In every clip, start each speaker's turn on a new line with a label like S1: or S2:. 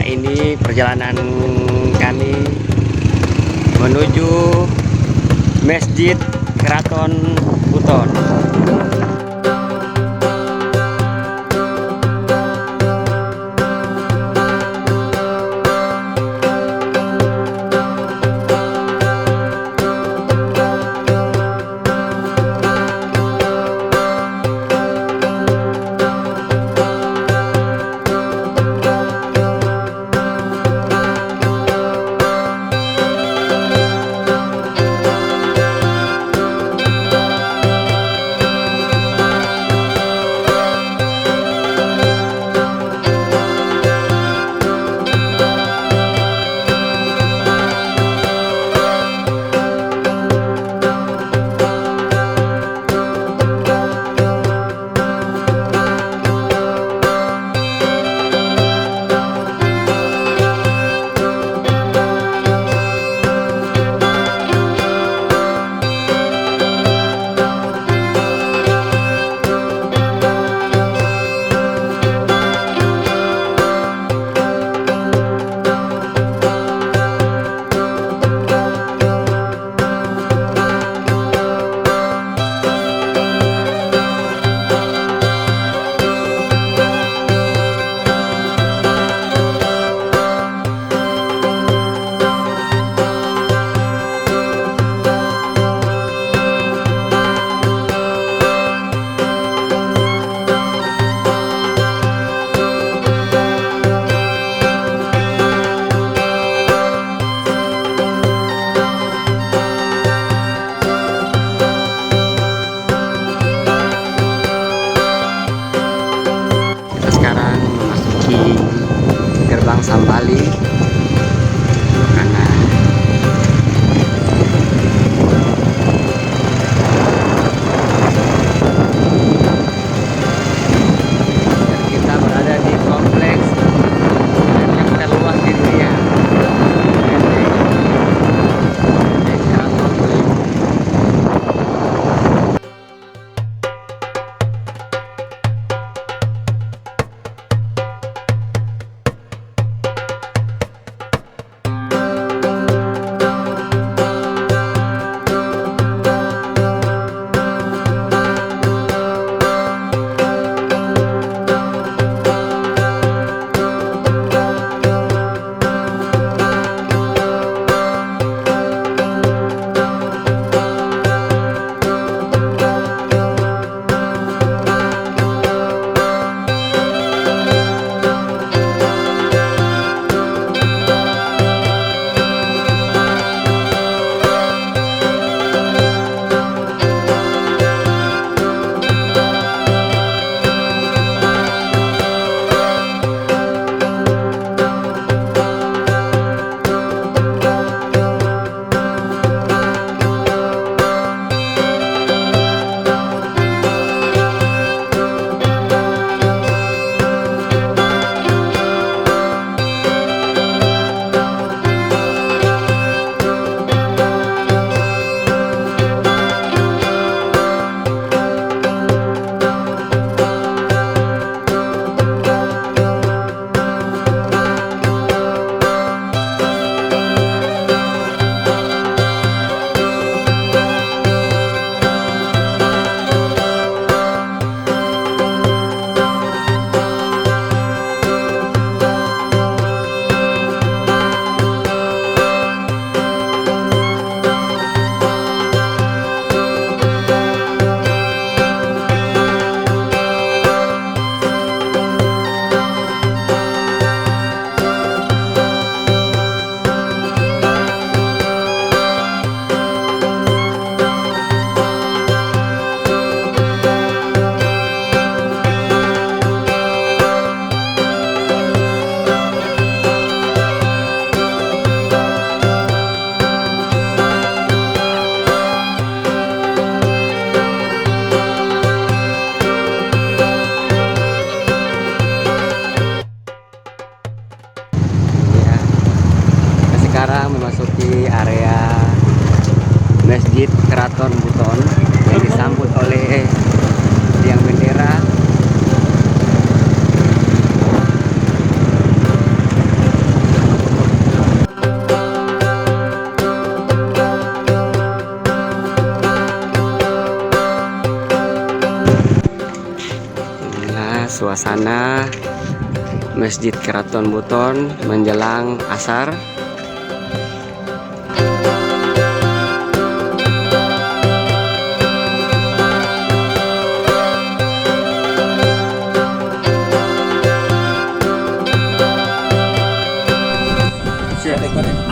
S1: ini perjalanan kami menuju Masjid Keraton Buton. Gerbang Sambali kanan. Dan kita berada di kompleks yang terluas di dunia. Sekarang memasuki area Masjid Keraton Buton yang disambut oleh tiang bendera. suasana Masjid Keraton Buton menjelang asar.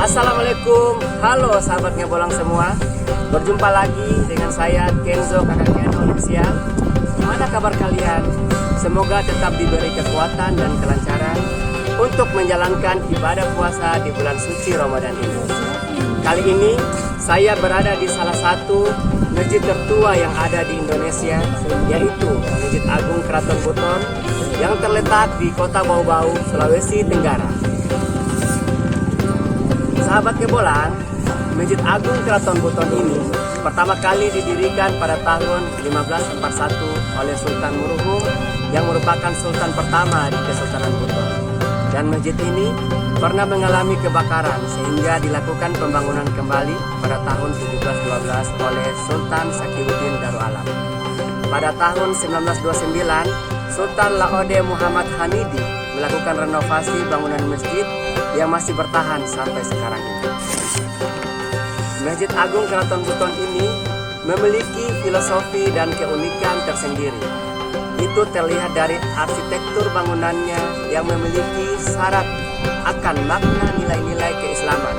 S2: Assalamualaikum, halo sahabat ngebolang semua. Berjumpa lagi dengan saya Kenzo Kakaknya Official. Gimana kabar kalian? Semoga tetap diberi kekuatan dan kelancaran untuk menjalankan ibadah puasa di bulan suci Ramadan ini. Kali ini saya berada di salah satu masjid tertua yang ada di Indonesia, yaitu Masjid Agung Keraton Buton yang terletak di Kota Bau-Bau, Sulawesi Tenggara. Sahabat ngebolang, Masjid Agung Keraton Buton ini pertama kali didirikan pada tahun 1541 oleh Sultan Muruhum yang merupakan sultan pertama di Kesultanan Buton. Dan masjid ini pernah mengalami kebakaran sehingga dilakukan pembangunan kembali pada tahun 1712 oleh Sultan Sakiuddin Darul Alam. Pada tahun 1929, Sultan Laode Muhammad Hamidi melakukan renovasi bangunan masjid yang masih bertahan sampai sekarang ini. Masjid Agung Keraton Buton ini memiliki filosofi dan keunikan tersendiri. Itu terlihat dari arsitektur bangunannya yang memiliki syarat akan makna nilai-nilai keislaman.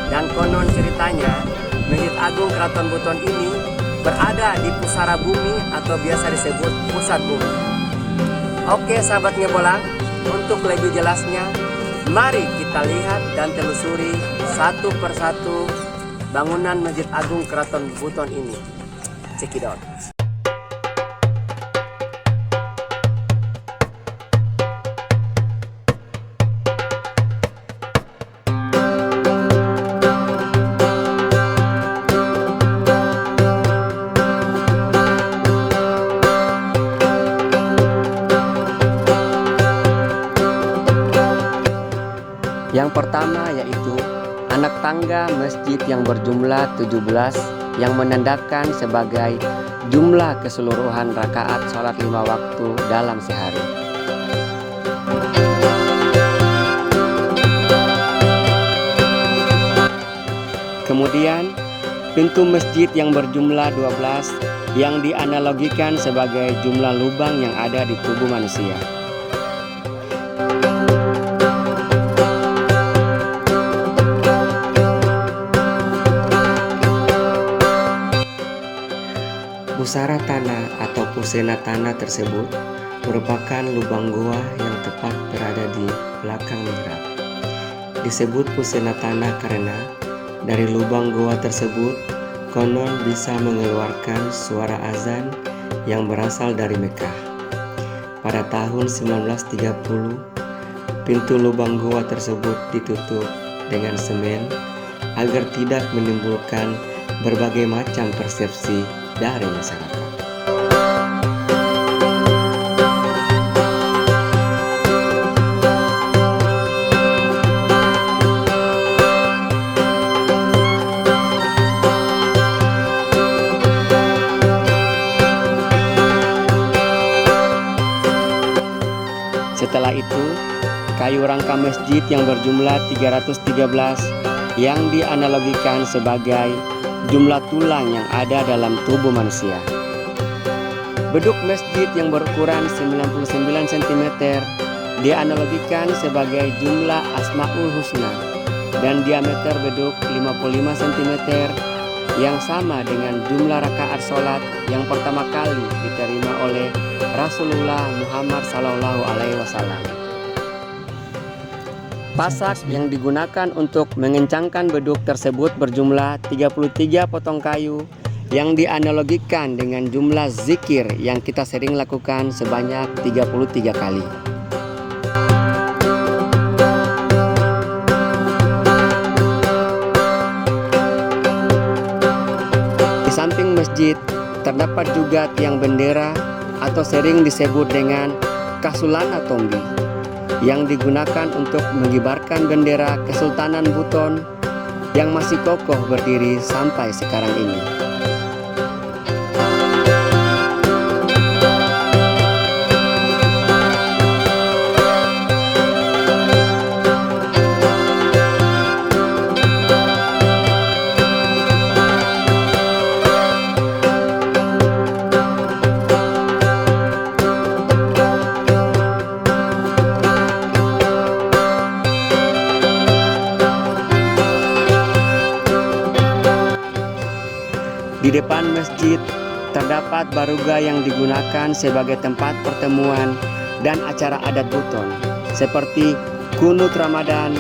S2: Dan konon ceritanya, Masjid Agung Keraton Buton ini berada di pusara bumi atau biasa disebut pusat bumi. Oke sahabat ngebolang, untuk lebih jelasnya, mari kita lihat dan telusuri satu persatu bangunan Masjid Agung Keraton Buton ini. Check it out.
S1: Yang pertama yaitu anak tangga masjid yang berjumlah 17 yang menandakan sebagai jumlah keseluruhan rakaat sholat 5 waktu dalam sehari. Kemudian pintu masjid yang berjumlah 12 yang dianalogikan sebagai jumlah lubang yang ada di tubuh manusia. Pusara tanah atau pusena tanah tersebut merupakan lubang goa yang tepat berada di belakang mihrab. Disebut pusena tanah karena dari lubang goa tersebut konon bisa mengeluarkan suara azan yang berasal dari Mekah. Pada tahun 1930, pintu lubang goa tersebut ditutup dengan semen agar tidak menimbulkan berbagai macam persepsi dari masyarakat. Setelah itu, kayu rangka masjid yang berjumlah 313 yang dianalogikan sebagai jumlah tulang yang ada dalam tubuh manusia. Beduk masjid yang berukuran 99 cm dianalogikan sebagai jumlah Asmaul Husna dan diameter beduk 55 cm yang sama dengan jumlah rakaat sholat yang pertama kali diterima oleh Rasulullah Muhammad SAW. Pasak yang digunakan untuk mengencangkan beduk tersebut berjumlah 33 potong kayu yang dianalogikan dengan jumlah zikir yang kita sering lakukan sebanyak 33 kali. Di samping masjid terdapat juga tiang bendera atau sering disebut dengan Kasulana Tombi yang digunakan untuk mengibarkan bendera Kesultanan Buton yang masih kokoh berdiri sampai sekarang ini. Di depan masjid terdapat baruga yang digunakan sebagai tempat pertemuan dan acara adat Buton seperti kunut Ramadan,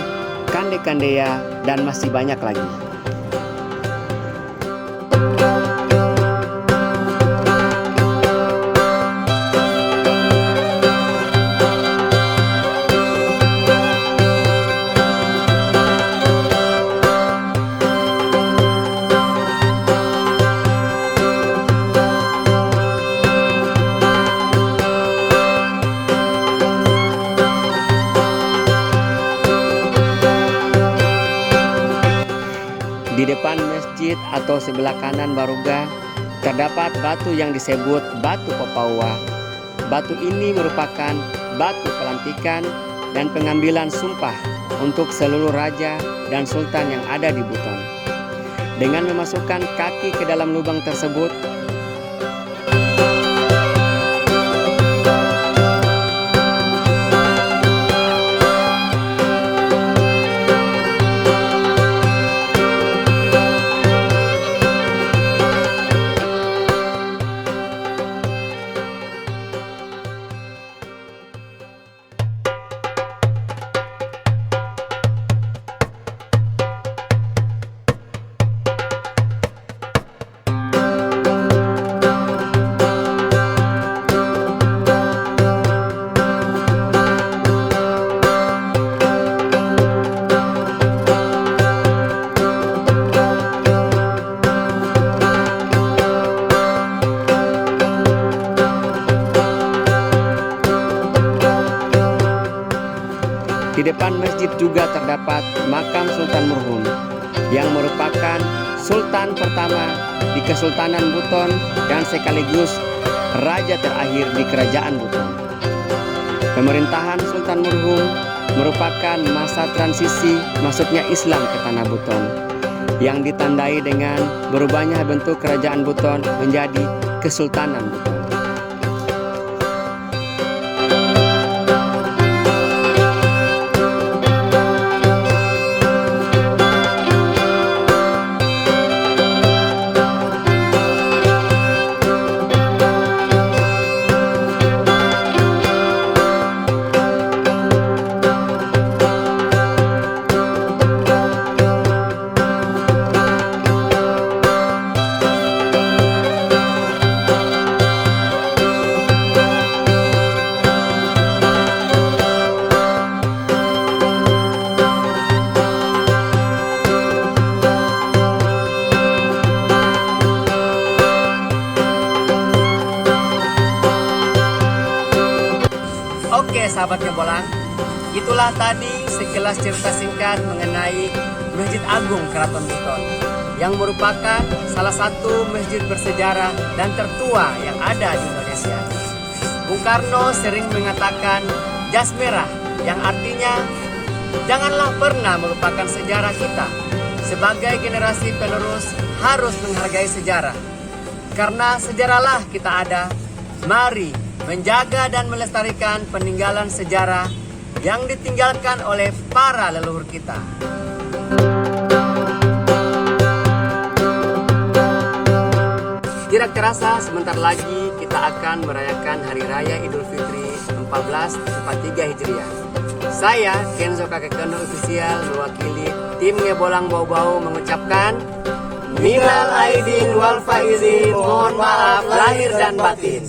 S1: kande kandea, dan masih banyak lagi. Di depan masjid atau sebelah kanan baruga terdapat batu yang disebut batu Papawa. Batu ini merupakan batu pelantikan dan pengambilan sumpah untuk seluruh raja dan sultan yang ada di Buton. Dengan memasukkan kaki ke dalam lubang tersebut, di depan masjid juga terdapat makam Sultan Murhum yang merupakan sultan pertama di Kesultanan Buton dan sekaligus raja terakhir di Kerajaan Buton. Pemerintahan Sultan Murhum merupakan masa transisi masuknya Islam ke tanah Buton yang ditandai dengan berubahnya bentuk Kerajaan Buton menjadi Kesultanan Buton.
S2: Oke sahabat Ngebolang, itulah tadi sekilas cerita singkat mengenai Masjid Agung Keraton Buton yang merupakan salah satu masjid bersejarah dan tertua yang ada di Indonesia. Bung Karno sering mengatakan jas merah yang artinya janganlah pernah melupakan sejarah kita. Sebagai generasi penerus harus menghargai sejarah. Karena sejarahlah kita ada. Mari menjaga dan melestarikan peninggalan sejarah yang ditinggalkan oleh para leluhur kita. Tidak terasa sebentar lagi kita akan merayakan Hari Raya Idul Fitri 1443 Hijriah. Saya Kenzo Kakek Kendo Official mewakili tim Ngebolang Bau-Bau mengucapkan Minal Aidin wal Faizin, mohon maaf lahir dan batin.